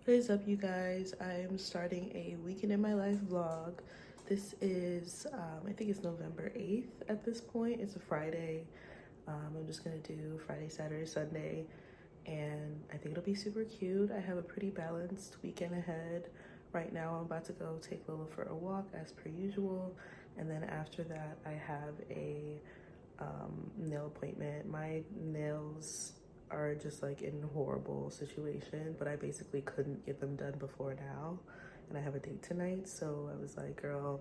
What is up, you guys? I'm starting a weekend in my life vlog. This is, I think it's November 8th at this point. It's a Friday. I'm just gonna do Friday, Saturday, Sunday, and I think it'll be super cute. I have a pretty balanced weekend ahead. Right now, I'm about to go take Lola for a walk as per usual, and then after that, I have a nail appointment. My nails are just like in a horrible situation, but I basically couldn't get them done before now, and I have a date tonight, so I was like, girl,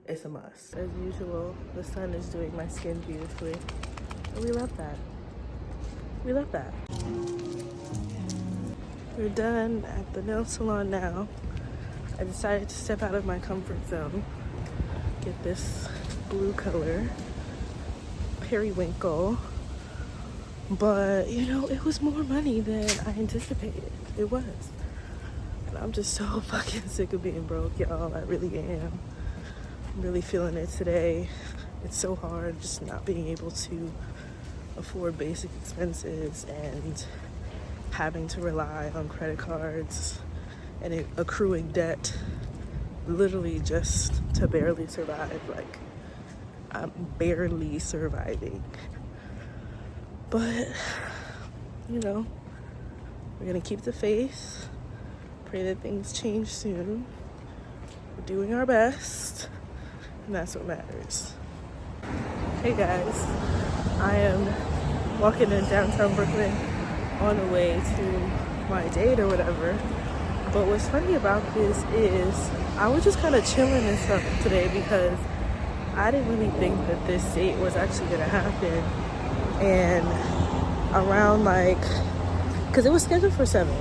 it's a must. As usual, the sun is doing my skin beautifully, and we love that. We love that. We're done at the nail salon now. I decided to step out of my comfort zone, get this blue color periwinkle, but you know, it was more money than I anticipated. It was, and I'm just so fucking sick of being broke, y'all. I really am. I'm really feeling it today. It's so hard just not being able to afford basic expenses and having to rely on credit cards and accruing debt literally just to barely survive. Like, I'm barely surviving. But, you know, we're gonna keep the faith, pray that things change soon. We're doing our best, and that's what matters. Hey guys, I am walking in downtown Brooklyn on the way to my date or whatever. But what's funny about this is I was just kind of chilling and stuff today because I didn't really think that this date was actually gonna happen. And around like, because it was scheduled for 7,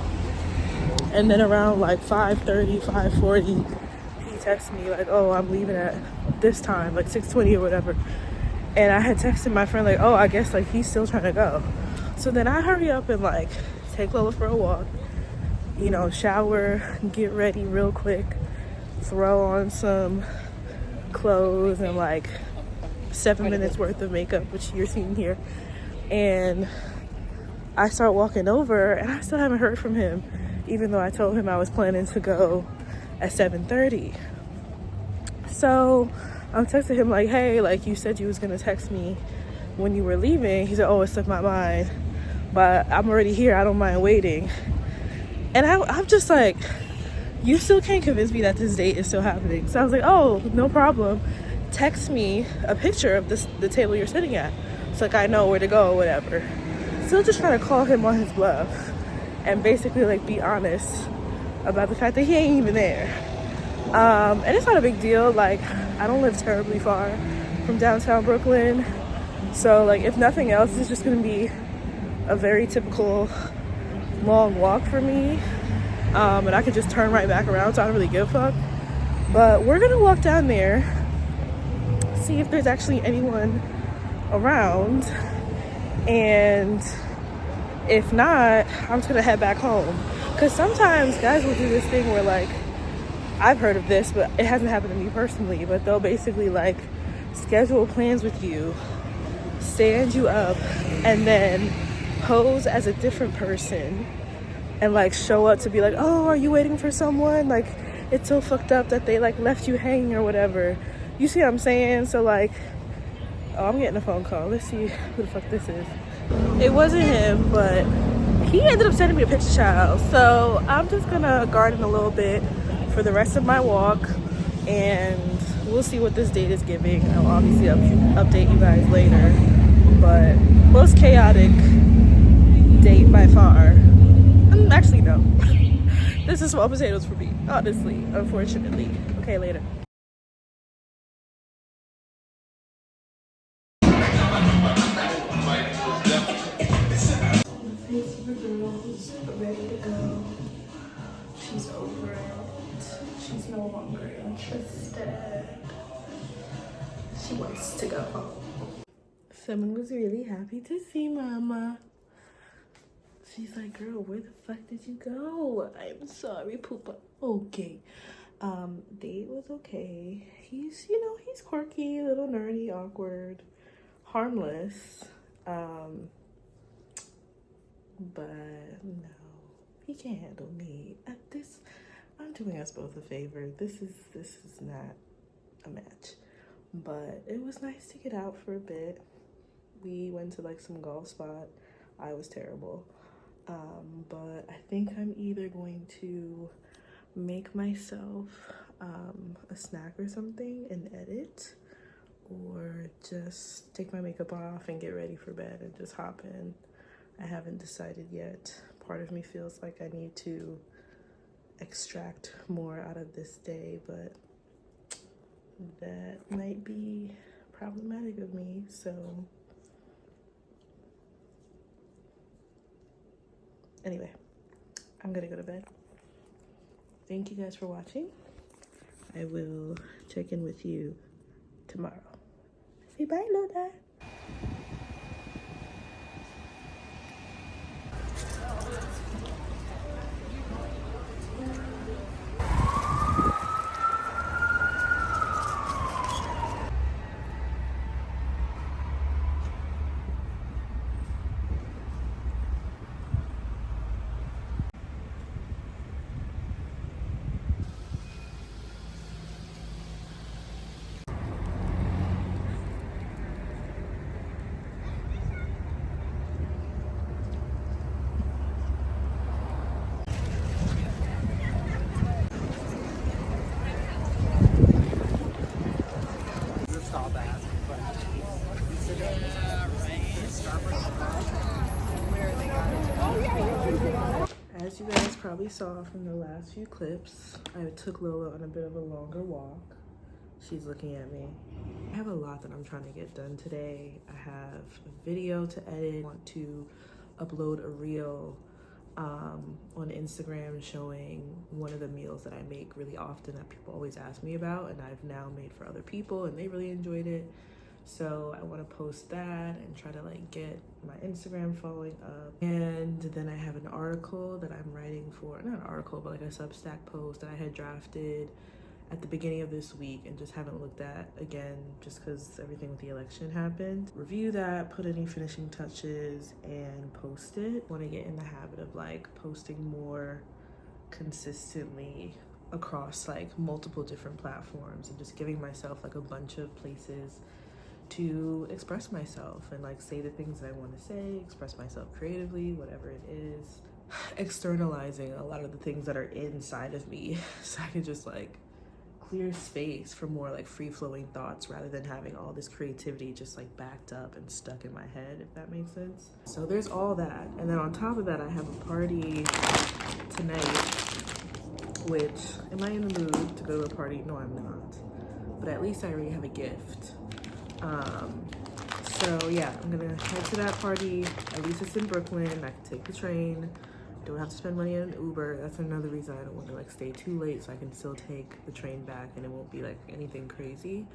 and then around like 5:30, 5:40, he texted me like, oh, I'm leaving at this time, like 6:20 or whatever. And I had texted my friend like, oh, I guess like he's still trying to go. So then I hurry up and like take Lola for a walk, you know, shower, get ready real quick, throw on some clothes and like 7 minutes worth of makeup, which you're seeing here. And I start walking over and I still haven't heard from him, even though I told him I was planning to go at 7:30. So I'm texting him like, hey, like, you said you was gonna text me when you were leaving. He said, oh, it slipped my mind, but I'm already here, I don't mind waiting. And I'm just like, you still can't convince me that this date is still happening. So I was like, oh, no problem. Text me a picture of the table you're sitting at, so like I know where to go or whatever. Still just trying to call him on his bluff and basically like be honest about the fact that he ain't even there. And it's not a big deal. Like, I don't live terribly far from downtown Brooklyn, so like if nothing else, it's just gonna be a very typical long walk for me. And I could just turn right back around, so I don't really give a fuck. But we're gonna walk down there, see if there's actually anyone around, and if not, I'm just gonna head back home. Because sometimes guys will do this thing where, like, I've heard of this, but it hasn't happened to me personally, but they'll basically like schedule plans with you, stand you up, and then pose as a different person and like show up to be like, oh, are you waiting for someone? Like, it's so fucked up that they like left you hanging or whatever. You see what I'm saying? So like, oh, I'm getting a phone call. Let's see who the fuck this is. It wasn't him, but he ended up sending me a picture, child. So I'm just gonna garden a little bit for the rest of my walk, and we'll see what this date is giving. I'll obviously update you guys later, but most chaotic date by far. Actually, no. This is small potatoes for me, honestly, unfortunately. Okay, later. Ready to go. She's over it. She's no longer interested. She wants to go home. Someone was really happy to see Mama. She's like, girl, where the fuck did you go? I'm sorry, Poopa. Okay. Date was okay. He's, you know, he's quirky, a little nerdy, awkward, harmless. But no, he can't handle me at this, I'm doing us both a favor. This is not a match, but it was nice to get out for a bit. We went to like some golf spot. I was terrible, but I think I'm either going to make myself a snack or something and edit, or just take my makeup off and get ready for bed and just hop in. I haven't decided yet. Part of me feels like I need to extract more out of this day, but that might be problematic of me, so anyway, I'm gonna go to bed. Thank you guys for watching. I will check in with you tomorrow. Say bye, Lola. As you guys probably saw from the last few clips, I took Lola on a bit of a longer walk. She's looking at me. I have a lot that I'm trying to get done today. I have a video to edit. I want to upload a reel on Instagram showing one of the meals that I make really often that people always ask me about, and I've now made for other people and they really enjoyed it. So I want to post that and try to like get my Instagram following up. And then I have an article that I'm writing for, not an article, but like a Substack post that I had drafted at the beginning of this week and just haven't looked at again just because everything with the election happened. Review that, put any finishing touches, and post it. I want to get in the habit of like posting more consistently across like multiple different platforms and just giving myself like a bunch of places to express myself and like say the things that I want to say, express myself creatively, whatever it is. Externalizing a lot of the things that are inside of me so I can just like clear space for more like free-flowing thoughts rather than having all this creativity just like backed up and stuck in my head, if that makes sense. So there's all that, and then on top of that I have a party tonight, which, am I in the mood to go to a party? No, I'm not, but at least I already have a gift. So yeah, I'm gonna head to that party. At least it's in Brooklyn. I can take the train. Don't have to spend money on Uber. That's another reason I don't want to like stay too late, so I can still take the train back and it won't be like anything crazy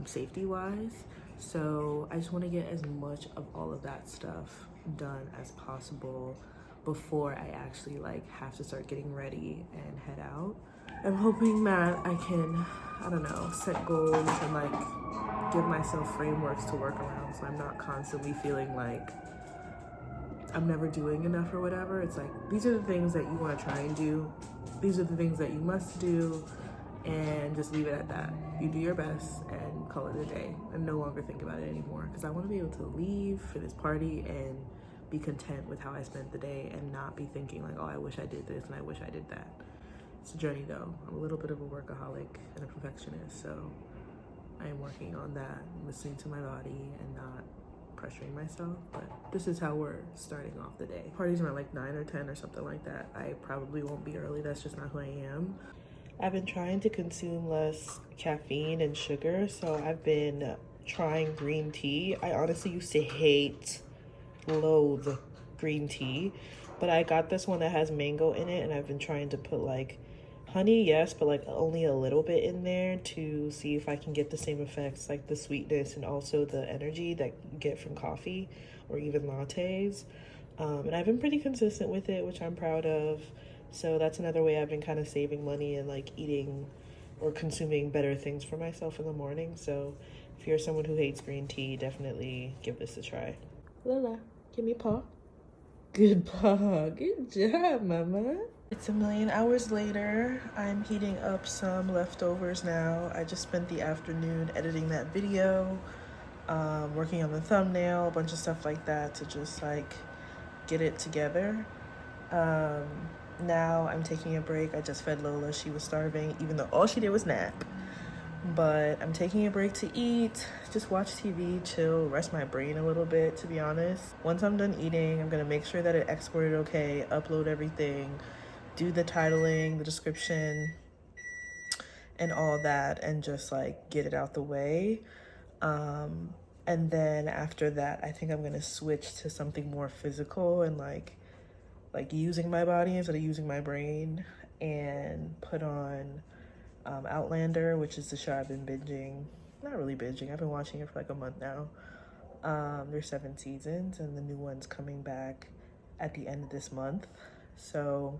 safety wise. So I just want to get as much of all of that stuff done as possible before I actually like have to start getting ready and head out. I'm hoping that I can, I don't know, set goals and like give myself frameworks to work around, so I'm not constantly feeling like I'm never doing enough or whatever. It's like, these are the things that you want to try and do. These are the things that you must do, and just leave it at that. You do your best and call it a day and no longer think about it anymore, because I want to be able to leave for this party and be content with how I spent the day and not be thinking like, oh, I wish I did this and I wish I did that. It's a journey though. I'm a little bit of a workaholic and a perfectionist, so I am working on that, listening to my body and not pressuring myself. But this is how we're starting off the day. Parties around like 9 or 10 or something like that. I probably won't be early. That's just not who I am. I've been trying to consume less caffeine and sugar, so I've been trying green tea. I honestly used to loathe green tea, but I got this one that has mango in it, and I've been trying to put like honey, yes, but like only a little bit in there to see if I can get the same effects, like the sweetness and also the energy that you get from coffee or even lattes. And I've been pretty consistent with it, which I'm proud of. So that's another way I've been kind of saving money and like eating or consuming better things for myself in the morning. So if you're someone who hates green tea, definitely give this a try. Lola, give me a paw. Good paw. Good job, mama. It's a million hours later. I'm heating up some leftovers now. I just spent the afternoon editing that video, working on the thumbnail, a bunch of stuff like that to just like get it together. Um, Now I'm taking a break. I just fed Lola. She was starving, even though all she did was nap. But I'm taking a break to eat, just watch TV, chill, rest my brain a little bit, to be honest. Once I'm done eating, I'm gonna make sure that it exported okay, upload everything, do the titling, the description, and all that, and just like get it out the way. And then after that, I think I'm gonna switch to something more physical and like using my body instead of using my brain, and put on Outlander, which is the show I've been binging. Not really binging, I've been watching it for like a month now. There's 7 seasons and the new one's coming back at the end of this month. So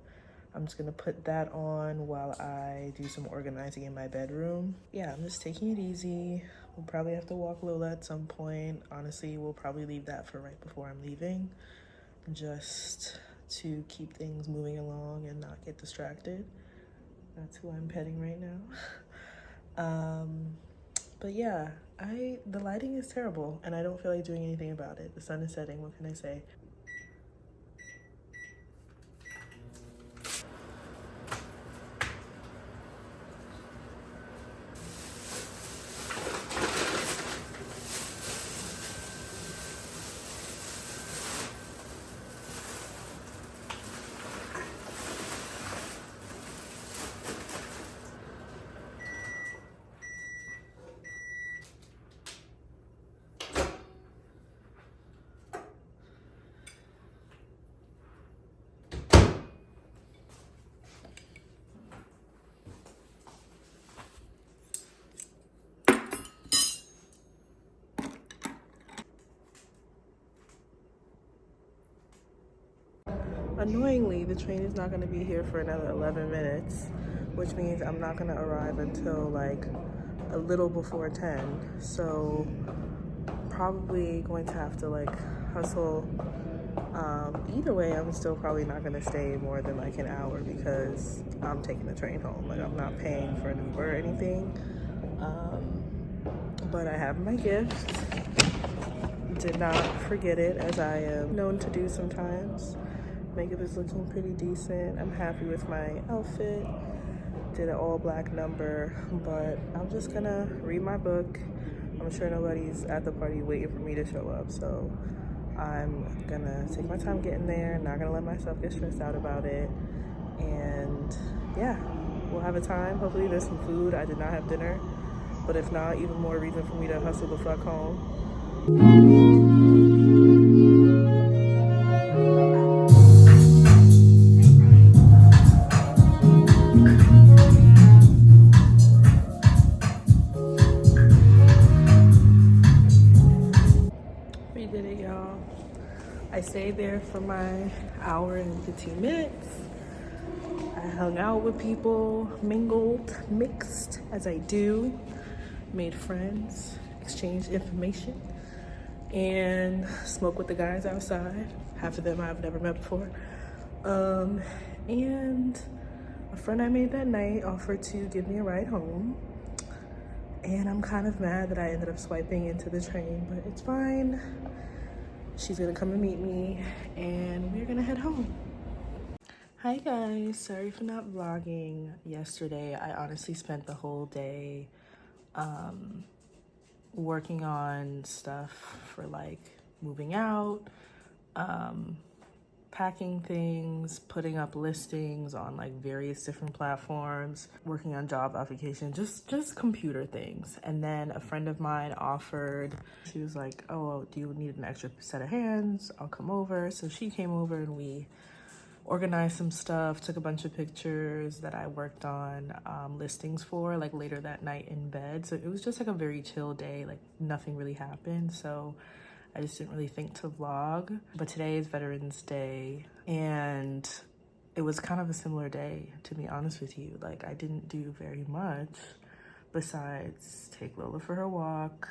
I'm just gonna put that on while I do some organizing in my bedroom. Yeah, I'm just taking it easy. We'll probably have to walk Lola at some point. Honestly, we'll probably leave that for right before I'm leaving, just to keep things moving along and not get distracted. That's who I'm petting right now. But yeah, the lighting is terrible and I don't feel like doing anything about it. The sun is setting, what can I say? Annoyingly, the train is not going to be here for another 11 minutes, which means I'm not going to arrive until like a little before 10. So probably going to have to like hustle. Either way, I'm still probably not going to stay more than like an hour because I'm taking the train home. Like I'm not paying for an Uber or anything. But I have my gift. Did not forget it, as I am known to do sometimes. Makeup is looking pretty decent. I'm happy with my outfit. Did an all black number, but I'm just gonna read my book. I'm sure nobody's at the party waiting for me to show up, so I'm gonna take my time getting there, not gonna let myself get stressed out about it. And yeah, we'll have a time. Hopefully there's some food. I did not have dinner, but if not, even more reason for me to hustle the fuck home. We did it, y'all. I stayed there for my hour and 15 minutes. I hung out with people, mingled, mixed, as I do, made friends, exchanged information, and smoked with the guys outside. Half of them I've never met before. And a friend I made that night offered to give me a ride home. And I'm kind of mad that I ended up swiping into the train, but it's fine. She's gonna come and meet me and we're gonna head home. Hi guys, sorry for not vlogging yesterday. I honestly spent the whole day working on stuff for like moving out, packing things, putting up listings on like various different platforms, working on job applications, just computer things. And then a friend of mine offered, she was like, oh, do you need an extra set of hands? I'll come over. So she came over and we organized some stuff, took a bunch of pictures that I worked on listings for like later that night in bed. So it was just like a very chill day, like nothing really happened. So I just didn't really think to vlog. But today is Veterans Day and it was kind of a similar day, to be honest with you. Like I didn't do very much besides take Lola for her walk.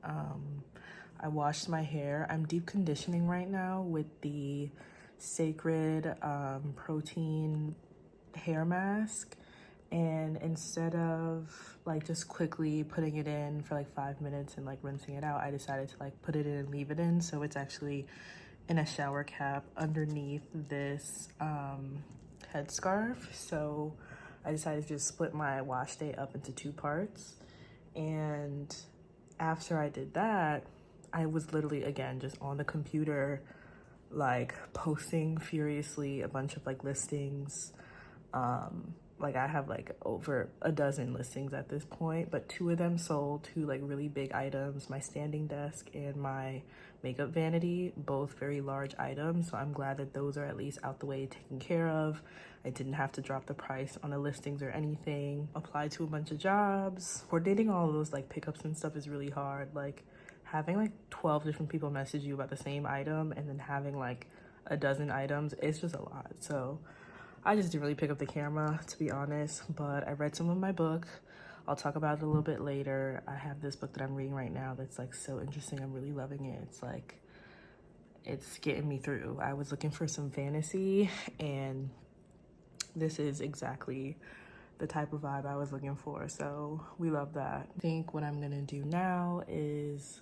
I washed my hair. I'm deep conditioning right now with the Sacred protein hair mask, and instead of like just quickly putting it in for like 5 minutes and like rinsing it out, I decided to like put it in and leave it in. So it's actually in a shower cap underneath this headscarf. So I decided to just split my wash day up into 2 parts. And after I did that, I was literally, again, just on the computer, like posting furiously a bunch of like listings. Like I have like over a dozen listings at this point, but 2 of them sold, 2 like really big items, my standing desk and my makeup vanity, both very large items. So I'm glad that those are at least out the way, taken care of. I didn't have to drop the price on the listings or anything. Applied to a bunch of jobs. Coordinating all of those like pickups and stuff is really hard. Like having like 12 different people message you about the same item and then having like a dozen items, it's just a lot. So I just didn't really pick up the camera, to be honest, but I read some of my book. I'll talk about it a little bit later. I have this book that I'm reading right now that's like so interesting. I'm really loving it. It's like, it's getting me through. I was looking for some fantasy, and this is exactly the type of vibe I was looking for. So we love that. I think what I'm gonna do now is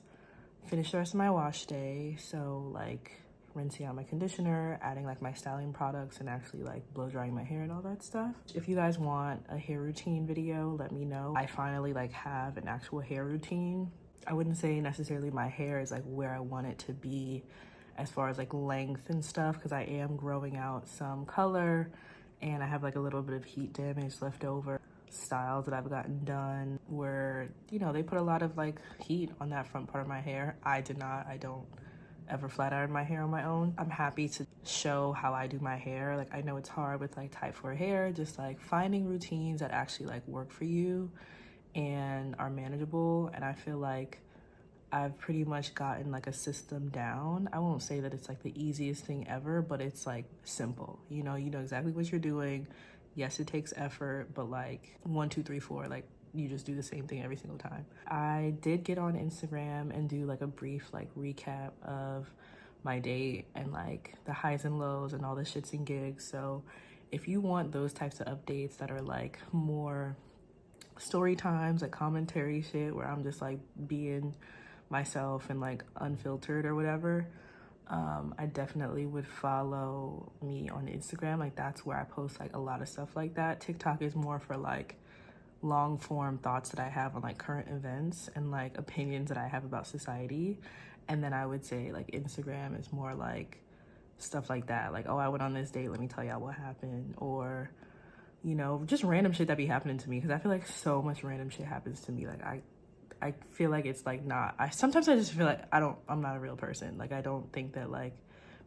finish the rest of my wash day. So like rinsing out my conditioner, adding like my styling products, and actually like blow drying my hair and all that stuff. If you guys want a hair routine video, let me know. I finally like have an actual hair routine. I wouldn't say necessarily my hair is like where I want it to be as far as like length and stuff, because I am growing out some color and I have like a little bit of heat damage left over. Styles that I've gotten done where, you know, they put a lot of like heat on that front part of my hair. I did not. I don't ever flat iron my hair on my own. I'm happy to show how I do my hair. Like I know it's hard with like type 4 hair, just like finding routines that actually like work for you and are manageable. And I feel like I've pretty much gotten like a system down. I won't say that it's like the easiest thing ever, but it's like simple. You know exactly what you're doing. Yes, it takes effort, but like 1, 2, 3, 4, like you just do the same thing every single time. I did get on Instagram and do like a brief like recap of my day and like the highs and lows and all the shits and gigs. So if you want those types of updates that are like more story times, like commentary shit where I'm just like being myself and like unfiltered or whatever, I definitely would follow me on Instagram. Like that's where I post like a lot of stuff like that. TikTok is more for like long form thoughts that I have on like current events and like opinions that I have about society. And then I would say like Instagram is more like stuff like that. Like, oh, I went on this date, let me tell y'all what happened. Or, you know, just random shit that be happening to me. Cause I feel like so much random shit happens to me. Like I feel like it's like not, sometimes I just feel like I'm not a real person. Like I don't think that like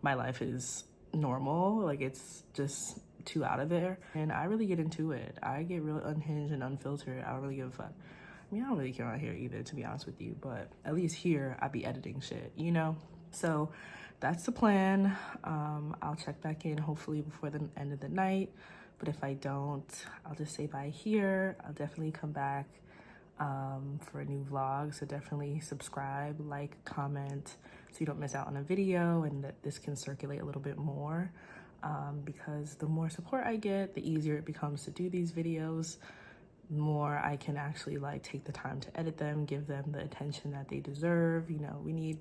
my life is normal. Like it's just too out of there. And I really get into it. I get real unhinged and unfiltered. I don't really give a fuck. I mean, I don't really care on here either, to be honest with you, but at least here I be editing shit, you know? So that's the plan. I'll check back in hopefully before the end of the night. But if I don't, I'll just say bye here. I'll definitely come back for a new vlog. So definitely subscribe, like, comment, so you don't miss out on a video and that this can circulate a little bit more. Because the more support I get, the easier it becomes to do these videos. The more I can actually like take the time to edit them, give them the attention that they deserve. You know, we need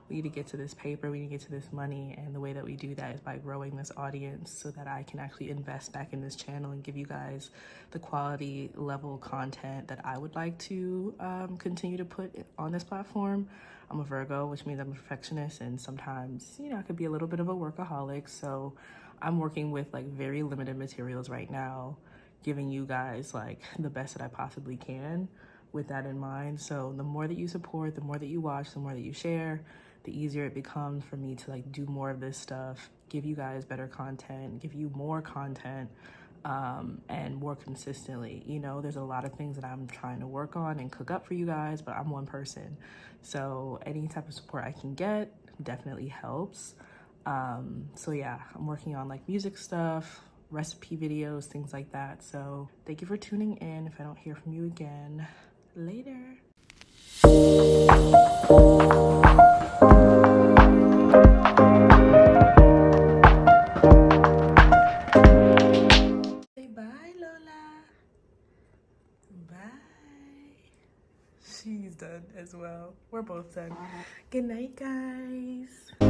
to get to this paper, we need to get to this money, and the way that we do that is by growing this audience so that I can actually invest back in this channel and give you guys the quality level content that I would like to continue to put on this platform. I'm a Virgo, which means I'm a perfectionist, and sometimes, you know, I could be a little bit of a workaholic. So I'm working with like very limited materials right now, giving you guys like the best that I possibly can with that in mind. So the more that you support, the more that you watch, the more that you share, the easier it becomes for me to like do more of this stuff, give you guys better content, give you more content, and more consistently. You know, there's a lot of things that I'm trying to work on and cook up for you guys, but I'm one person. So any type of support I can get definitely helps. So yeah, I'm working on like music stuff, recipe videos, things like that. So thank you for tuning in. If I don't hear from you again, later. Say She's done as well. We're both done. Good night, guys.